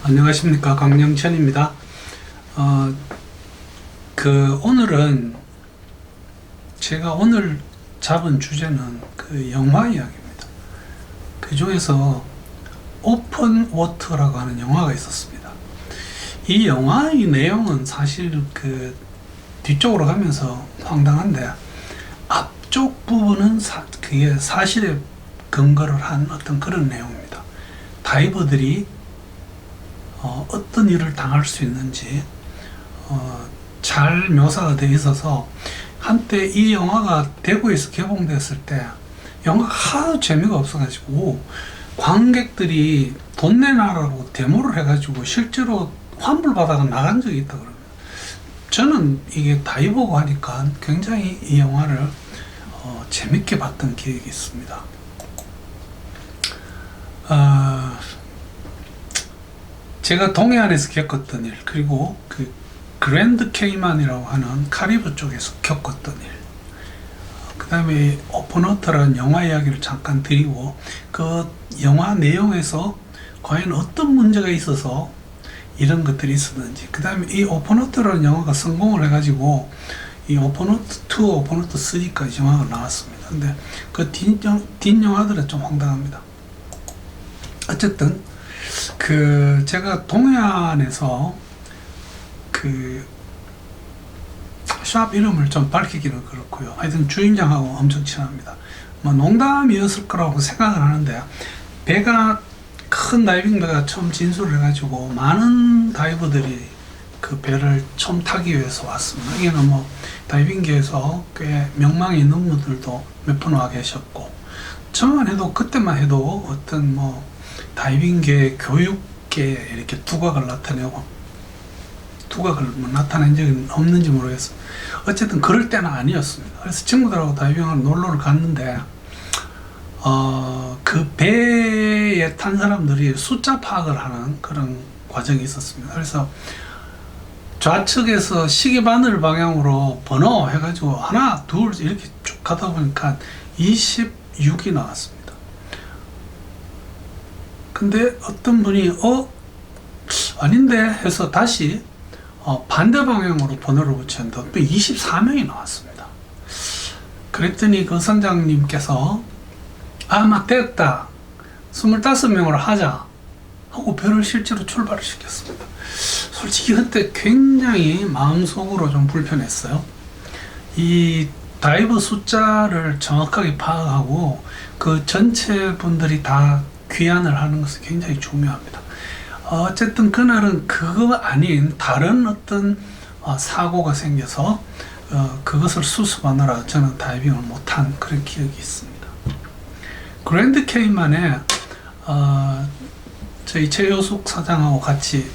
안녕하십니까, 강영천입니다. 오늘은 제가 오늘 잡은 주제는 영화 이야기입니다. 그 중에서 오픈 워터라고 하는 영화가 있었습니다. 이 영화의 내용은 사실 뒤쪽으로 가면서 황당한데, 앞쪽 부분은 그게 사실에 근거를 한 어떤 그런 내용입니다. 다이버들이 어떤 일을 당할 수 있는지 잘 묘사가 되어 있어서, 한때 이 영화가 대구에서 개봉됐을 때 영화가 하도 재미가 없어가지고 관객들이 돈 내놔라고 데모를 해가지고 실제로 환불받아가 나간 적이 있다 그럽니다. 저는 이게 다이버고 하니까 굉장히 이 영화를 재밌게 봤던 기억이 있습니다. 제가 동해안에서 겪었던 일, 그리고 그랜드 케이만이라고 하는 카리브 쪽에서 겪었던 일, 그 다음에 오픈워터라는 영화 이야기를 잠깐 드리고, 그 영화 내용에서 과연 어떤 문제가 있어서 이런 것들이 있었는지, 그 다음에 이 오픈워터라는 영화가 성공을 해가지고 이 오픈워터 2, 오픈워터 3까지 영화가 나왔습니다. 근데 그 뒷 영화들은 좀 황당합니다. 어쨌든 제가 동해안에서 샵 이름을 좀 밝히기는 그렇고요. 하여튼 주인장하고 엄청 친합니다. 뭐 농담이었을 거라고 생각을 하는데, 큰 다이빙 배가 처음 진술을 해가지고 많은 다이버들이 그 배를 처음 타기 위해서 왔습니다. 이게는 뭐 다이빙계에서 꽤 명망이 있는 분들도 몇 분 와 계셨고, 저만 해도 그때만 해도 어떤 뭐 다이빙계 교육계에 이렇게 두각을 나타낸 적은 없는지 모르겠어요. 어쨌든 그럴 때는 아니었습니다. 그래서 친구들하고 다이빙을 놀러를 갔는데, 그 배에 탄 사람들이 숫자 파악을 하는 그런 과정이 있었습니다. 그래서 좌측에서 시계바늘 방향으로 번호 해가지고 하나, 둘 이렇게 쭉 가다 보니까 26이 나왔습니다. 근데 어떤 분이 아닌데 해서 다시 반대 방향으로 번호를 붙였는데 또 24명이 나왔습니다. 그랬더니 그 선장님께서 막 됐다, 25명으로 하자 하고 배를 실제로 출발을 시켰습니다. 솔직히 그때 굉장히 마음속으로 좀 불편했어요. 이 다이버 숫자를 정확하게 파악하고 그 전체 분들이 다 귀환을 하는 것은 굉장히 중요합니다. 어쨌든 그날은 그거 아닌 다른 어떤 사고가 생겨서 그것을 수습하느라 저는 다이빙을 못한 그런 기억이 있습니다. 그랜드 케이만에 저희 최효숙 사장하고 같이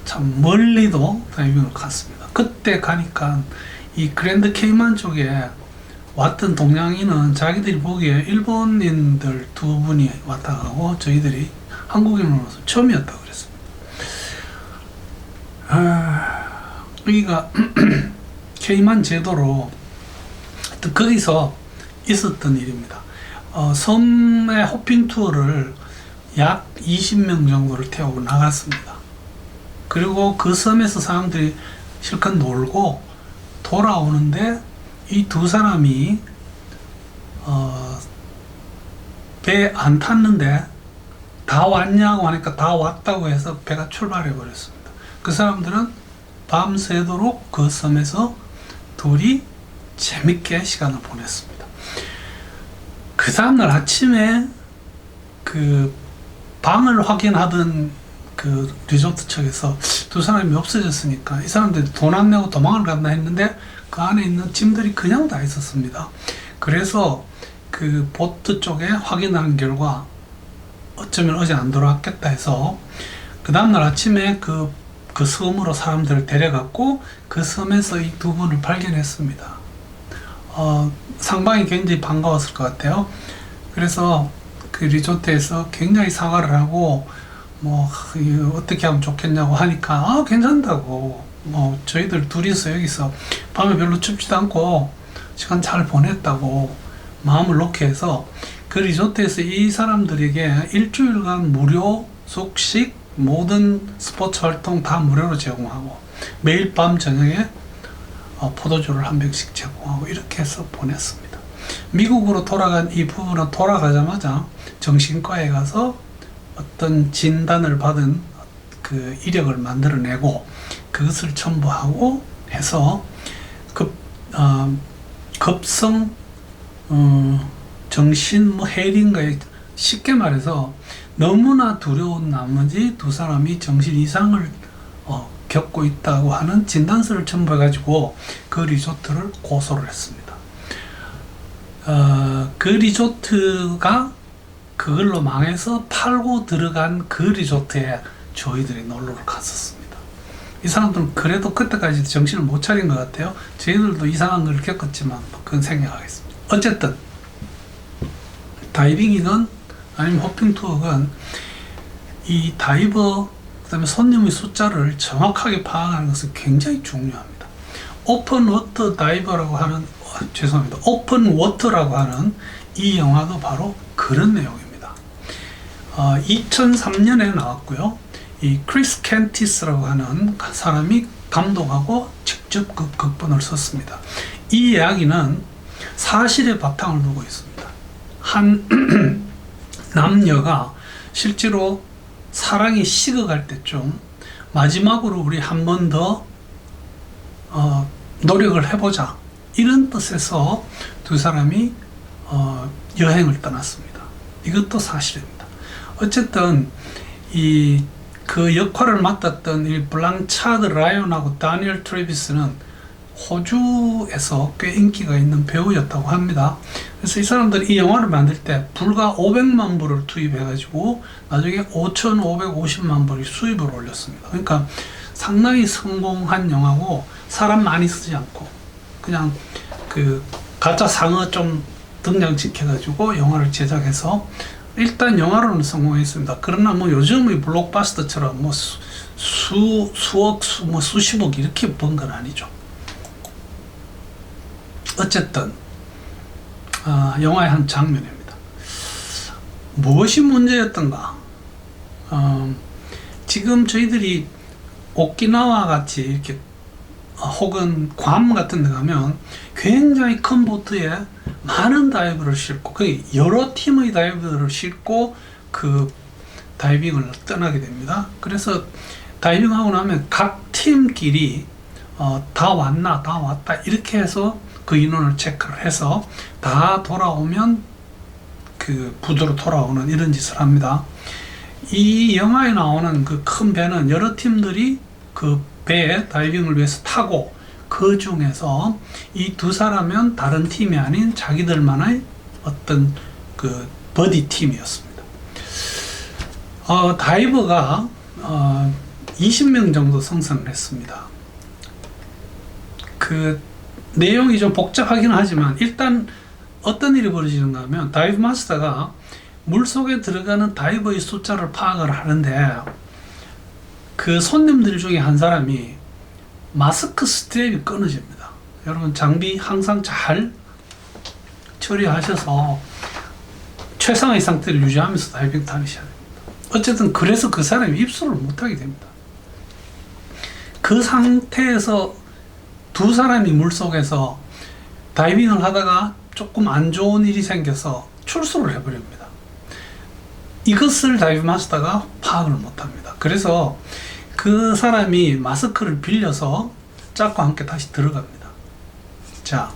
참 멀리도 다이빙을 갔습니다. 그때 가니까 이 그랜드 케이만 쪽에 왔던 동양인은 자기들이 보기에 일본인들 두 분이 왔다 가고 저희들이 한국인으로서 처음이었다고 그랬습니다. 여기가 케이만 제도로 거기서 있었던 일입니다. 섬의 호핑 투어를 약 20명 정도를 태우고 나갔습니다. 그리고 그 섬에서 사람들이 실컷 놀고 돌아오는데 이 두 사람이 배 안 탔는데 다 왔냐고 하니까 다 왔다고 해서 배가 출발해 버렸습니다. 그 사람들은 밤새도록 그 섬에서 둘이 재밌게 시간을 보냈습니다. 그 다음날 아침에 그 방을 확인하던 그 리조트 측에서 두 사람이 없어졌으니까 이 사람들이 돈 안 내고 도망을 갔나 했는데 그 안에 있는 짐들이 그냥 다 있었습니다. 그래서 그 보트 쪽에 확인한 결과 어쩌면 어제 안 돌아왔겠다 해서 그 다음날 아침에 그 섬으로 사람들을 데려갔고 그 섬에서 이 두 분을 발견했습니다. 상방이 굉장히 반가웠을 것 같아요. 그래서 그 리조트에서 굉장히 사과를 하고 뭐 어떻게 하면 좋겠냐고 하니까 괜찮다고, 뭐 저희들 둘이서 여기서 밤에 별로 춥지도 않고 시간 잘 보냈다고 마음을 놓게 해서 그 리조트에서 이 사람들에게 일주일간 무료 숙식, 모든 스포츠 활동 다 무료로 제공하고 매일 밤 저녁에 포도주를 한 병씩 제공하고 이렇게 해서 보냈습니다. 미국으로 돌아간 이 부부는 돌아가자마자 정신과에 가서 어떤 진단을 받은 그 이력을 만들어내고 그것을 첨부하고 해서 급성 정신 해인가에 쉽게 말해서 너무나 두려운 나머지 두 사람이 정신 이상을 겪고 있다고 하는 진단서를 첨부해가지고 그 리조트를 고소를 했습니다. 그 리조트가 그걸로 망해서 팔고 들어간 그 리조트에 저희들이 놀러를 갔었습니다. 이 사람들은 그래도 그때까지 정신을 못 차린 것 같아요. 저희들도 이상한 걸 겪었지만 그건 생략하겠습니다. 어쨌든 다이빙이든 아니면 호핑 투어건 이 다이버 그다음에 손님의 숫자를 정확하게 파악하는 것은 굉장히 중요합니다. 오픈 워터 다이버라고 하는 죄송합니다. 오픈 워터라고 하는 이 영화도 바로 그런 내용입니다. 2003년에 나왔고요. 이 크리스 켄티스라고 하는 사람이 감독하고 직접 그 극본을 썼습니다. 이 이야기는 사실의 바탕을 두고 있습니다. 한 남녀가 실제로 사랑이 식어갈 때쯤 마지막으로 우리 한 번 더 노력을 해보자 이런 뜻에서 두 사람이 여행을 떠났습니다. 이것도 사실입니다. 어쨌든 그 역할을 맡았던 이 블랑차드 라이온하고 다니엘 트래비스는 호주에서 꽤 인기가 있는 배우였다고 합니다. 그래서 이 사람들이 이 영화를 만들 때 불과 500만 불을 투입해가지고 나중에 5,550만 불이 수입을 올렸습니다. 그러니까 상당히 성공한 영화고 사람 많이 쓰지 않고 그냥 그 가짜 상어 좀 등장시켜가지고 영화를 제작해서 일단 영화로는 성공했습니다. 그러나 뭐 요즘의 블록바스터처럼 뭐 수억, 수십억 이렇게 번 건 아니죠. 어쨌든 영화의 한 장면입니다. 무엇이 문제였던가? 지금 저희들이 오키나와 같이 이렇게 혹은 괌 같은 데 가면 굉장히 큰 보트에 많은 다이버를 싣고 거의 여러 팀의 다이버를 싣고 그 다이빙을 떠나게 됩니다. 그래서 다이빙하고 나면 각 팀끼리 다 왔나 다 왔다 이렇게 해서 그 인원을 체크를 해서 다 돌아오면 그 부두로 돌아오는 이런 짓을 합니다. 이 영화에 나오는 그 큰 배는 여러 팀들이 그 배에 다이빙을 위해서 타고 그 중에서 이 두 사람은 다른 팀이 아닌 자기들만의 어떤 그 버디 팀이었습니다. 다이버가 20명 정도 성선을 했습니다. 그 내용이 좀 복잡하긴 하지만 일단 어떤 일이 벌어지는가 하면 다이브 마스터가 물속에 들어가는 다이버의 숫자를 파악을 하는데 그 손님들 중에 한 사람이 마스크 스트랩이 끊어집니다. 여러분 장비 항상 잘 처리하셔서 최상의 상태를 유지하면서 다이빙 다니셔야 됩니다. 어쨌든 그래서 그 사람이 입수를 못하게 됩니다. 그 상태에서 두 사람이 물속에서 다이빙을 하다가 조금 안 좋은 일이 생겨서 출소를 해버립니다. 이것을 다이브 마스터가 파악을 못합니다. 그래서 그 사람이 마스크를 빌려서 짝과 함께 다시 들어갑니다. 자,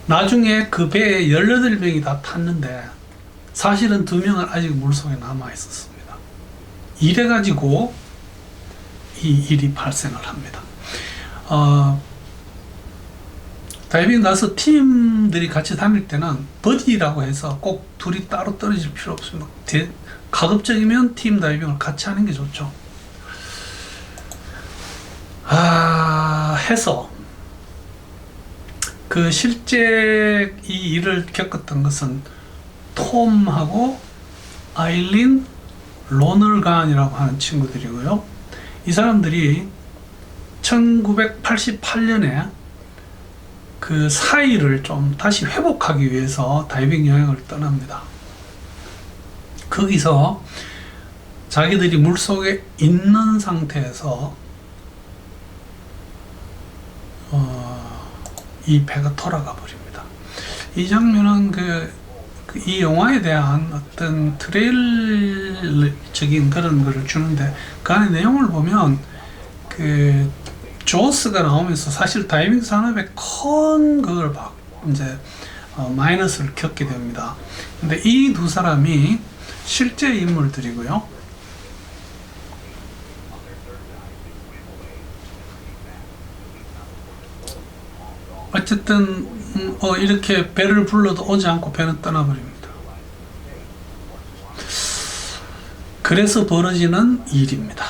나중에 그 배에 18명이 다 탔는데 사실은 2명은 아직 물속에 남아 있었습니다. 이래가지고 이 일이 발생을 합니다. 다이빙 가서 팀들이 같이 다닐 때는 버디라고 해서 꼭 둘이 따로 떨어질 필요 없습니다. 가급적이면 팀 다이빙을 같이 하는 게 좋죠. 해서 그 실제 이 일을 겪었던 것은 톰하고 아일린 로널간이라고 하는 친구들이고요. 이 사람들이 1988년에 그 사이를 좀 다시 회복하기 위해서 다이빙 여행을 떠납니다. 거기서 자기들이 물속에 있는 상태에서 이 배가 돌아가 버립니다. 이 장면은 이 영화에 대한 어떤 트레일적인 그런 거를 주는데, 그 안에 내용을 보면 조스가 나오면서 사실 다이빙 산업에 큰 그걸 이제 마이너스를 겪게 됩니다. 근데 이 두 사람이 실제 인물들이고요. 어쨌든 이렇게 배를 불러도 오지 않고 배는 떠나버립니다. 그래서 벌어지는 일입니다.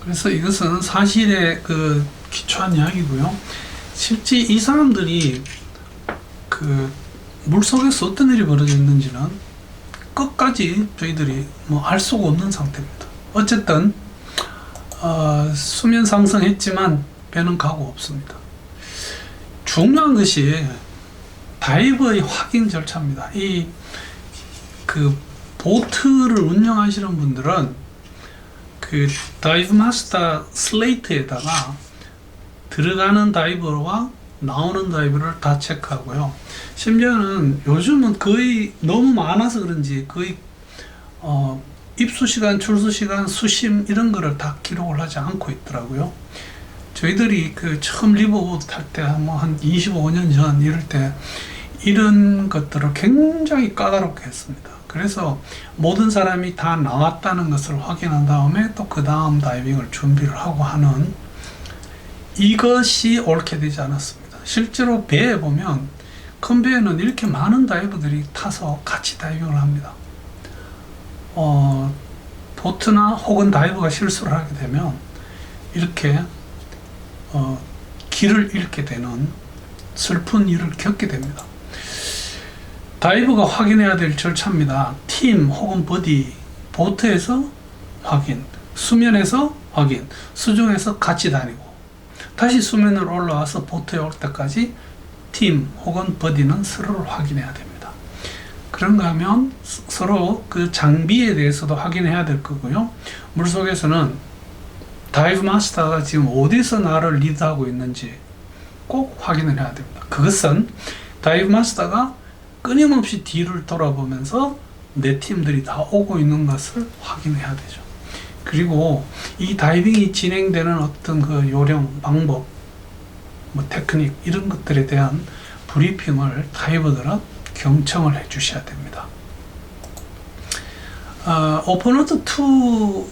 그래서 이것은 사실에 기초한 이야기고요. 실제 이 사람들이 물속에서 어떤 일이 벌어졌는지는 끝까지 저희들이 알 수가 없는 상태입니다. 어쨌든 수면 상승했지만 배는 가고 없습니다. 중요한 것이 다이버의 확인 절차입니다. 보트를 운영하시는 분들은 다이브 마스터 슬레이트에다가 들어가는 다이버와 나오는 다이버를 다 체크하고요. 심지어는 요즘은 거의 너무 많아서 그런지 거의 입수 시간, 출수 시간, 수심 이런 거를 다 기록을 하지 않고 있더라고요. 저희들이 처음 리버보드 탈 때 한 25년 전 이럴 때 이런 것들을 굉장히 까다롭게 했습니다. 그래서 모든 사람이 다 나왔다는 것을 확인한 다음에 또 그 다음 다이빙을 준비를 하고 하는, 이것이 옳게 되지 않았습니다. 실제로 배에 보면, 큰 배에는 이렇게 많은 다이버들이 타서 같이 다이빙을 합니다. 보트나 혹은 다이버가 실수를 하게 되면 이렇게 길을 잃게 되는 슬픈 일을 겪게 됩니다. 다이버가 확인해야 될 절차입니다. 팀 혹은 버디, 보트에서 확인, 수면에서 확인, 수중에서 같이 다니고 다시 수면으로 올라와서 보트에 올 때까지 팀 혹은 버디는 서로를 확인해야 됩니다. 그런가 하면 서로 장비에 대해서도 확인해야 될 거고요. 물속에서는 다이브 마스터가 지금 어디서 나를 리드하고 있는지 꼭 확인을 해야 됩니다. 그것은 다이브 마스터가 끊임없이 뒤를 돌아보면서 내 팀들이 다 오고 있는 것을 확인해야 되죠. 그리고 이 다이빙이 진행되는 어떤 요령, 방법, 테크닉 이런 것들에 대한 브리핑을 다이버들은 경청을 해 주셔야 됩니다. 오픈워터 2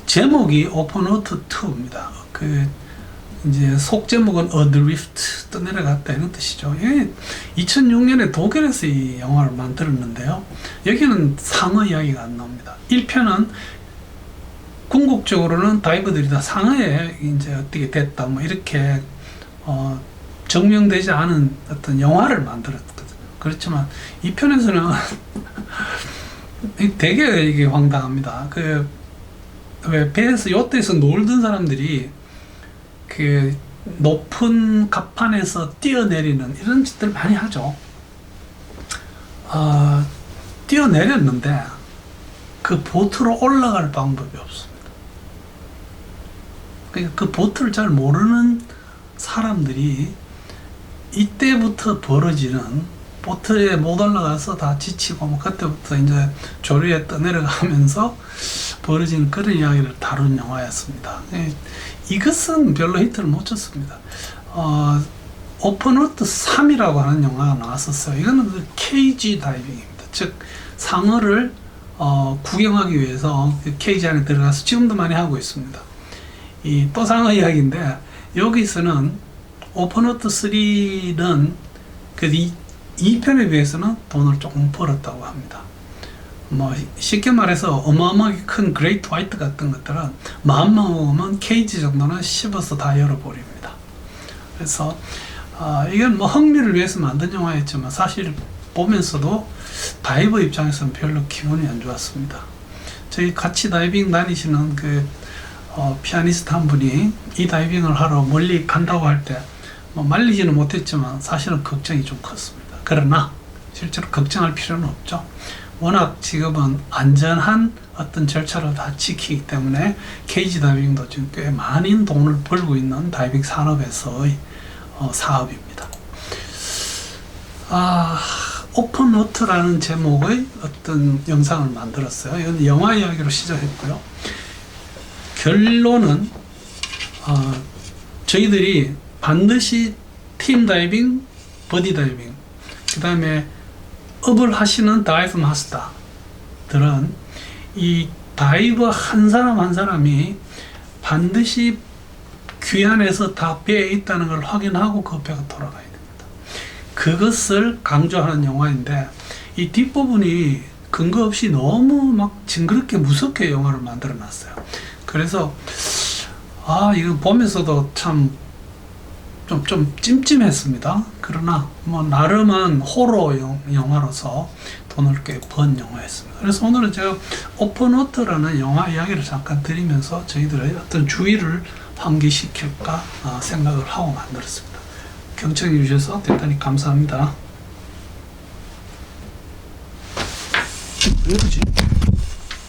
제목이 오픈워터 2입니다. 이제 속제목은 Adrift, 떠내려갔다 이런 뜻이죠. 2006년에 독일에서 이 영화를 만들었는데요. 여기는 상어 이야기가 안 나옵니다. 1편은 궁극적으로는 다이버들이 다 상어에 이제 어떻게 됐다 이렇게 증명되지 않은 어떤 영화를 만들었거든요. 그렇지만 2편에서는 되게 이게 황당합니다. 왜 배에서 요트에서 놀던 사람들이 높은 갑판에서 뛰어내리는 이런 짓들 많이 하죠. 뛰어내렸는데 그 보트로 올라갈 방법이 없습니다. 그러니까 그 보트를 잘 모르는 사람들이 이때부터 벌어지는, 보트에 못 올라가서 다 지치고 그때부터 이제 조류에 떠내려가면서 벌어지는 그런 이야기를 다룬 영화였습니다. 이것은 별로 히트를 못 쳤습니다. 오픈워터 3이라고 하는 영화가 나왔었어요. 이거는 케이지 다이빙입니다. 즉 상어를 구경하기 위해서 케이지 안에 들어가서 지금도 많이 하고 있습니다. 또 상어 이야기인데, 여기서는 오픈워터 3는 2편에 비해서는 돈을 조금 벌었다고 합니다. 쉽게 말해서 어마어마하게 큰 그레이트 화이트 같은 것들은 마음만 먹으면 케이지 정도는 씹어서 다 열어버립니다. 그래서 이건 흥미를 위해서 만든 영화였지만 사실 보면서도 다이버 입장에서는 별로 기분이 안 좋았습니다. 저희 같이 다이빙 다니시는 피아니스트 한 분이 이 다이빙을 하러 멀리 간다고 할 때 뭐 말리지는 못했지만 사실은 걱정이 좀 컸습니다. 그러나 실제로 걱정할 필요는 없죠. 워낙 지금은 안전한 어떤 절차를 다 지키기 때문에 케이지 다이빙도 지금 꽤 많은 돈을 벌고 있는 다이빙 산업에서의 사업입니다. 오픈워터라는 제목의 어떤 영상을 만들었어요. 이건 영화 이야기로 시작했고요. 결론은 저희들이 반드시 팀 다이빙, 버디 다이빙, 그 다음에 업을 하시는 다이브 마스터들은 이 다이버 한 사람 한 사람이 반드시 귀환해서 다 배에 있다는 걸 확인하고 그 배가 돌아가야 됩니다. 그것을 강조하는 영화인데 이 뒷부분이 근거 없이 너무 막 징그럽게 무섭게 영화를 만들어 놨어요. 그래서 이거 보면서도 참 좀 찜찜했습니다. 그러나 뭐 나름은 호러 영화로서 돈을 꽤 번 영화였습니다. 그래서 오늘은 제가 오픈워터라는 영화 이야기를 잠깐 드리면서 저희들의 어떤 주의를 환기시킬까 생각을 하고 만들었습니다. 경청해 주셔서 대단히 감사합니다. 왜 그러지?